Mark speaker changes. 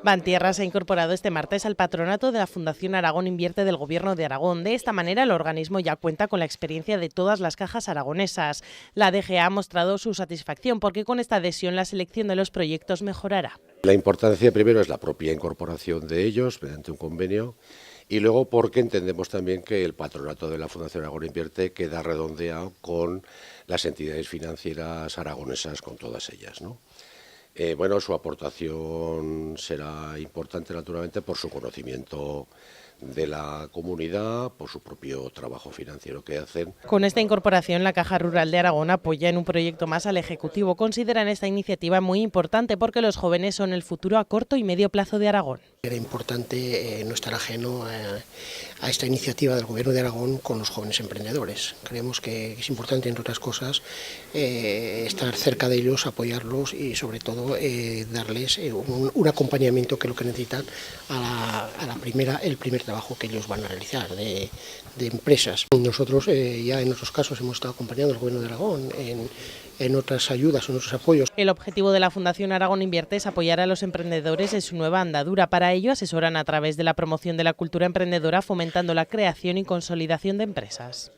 Speaker 1: Bantierra se ha incorporado este martes al patronato de la Fundación Aragón Invierte del Gobierno de Aragón. De esta manera, el organismo ya cuenta con la experiencia de todas las cajas aragonesas. La DGA ha mostrado su satisfacción porque con esta adhesión la selección de los proyectos mejorará.
Speaker 2: La importancia primero es la propia incorporación de ellos mediante un convenio y luego porque entendemos también que el patronato de la Fundación Aragón Invierte queda redondeado con las entidades financieras aragonesas, con todas ellas, ¿no? Bueno, su aportación será importante naturalmente por su conocimiento de la comunidad, por su propio trabajo financiero que hacen.
Speaker 1: Con esta incorporación, la Caja Rural de Aragón apoya en un proyecto más al Ejecutivo. Consideran esta iniciativa muy importante porque los jóvenes son el futuro a corto y medio plazo de Aragón.
Speaker 3: Era importante no estar ajeno a esta iniciativa del Gobierno de Aragón con los jóvenes emprendedores. Creemos que es importante, entre otras cosas, estar cerca de ellos, apoyarlos y sobre todo darles un acompañamiento que es lo que necesitan el primer trabajo que ellos van a realizar de empresas. Nosotros ya en otros casos hemos estado acompañando al Gobierno de Aragón en otras ayudas, en otros apoyos.
Speaker 1: El objetivo de la Fundación Aragón Invierte es apoyar a los emprendedores en su nueva andadura. Para ello asesoran a través de la promoción de la cultura emprendedora, fomentando la creación y consolidación de empresas.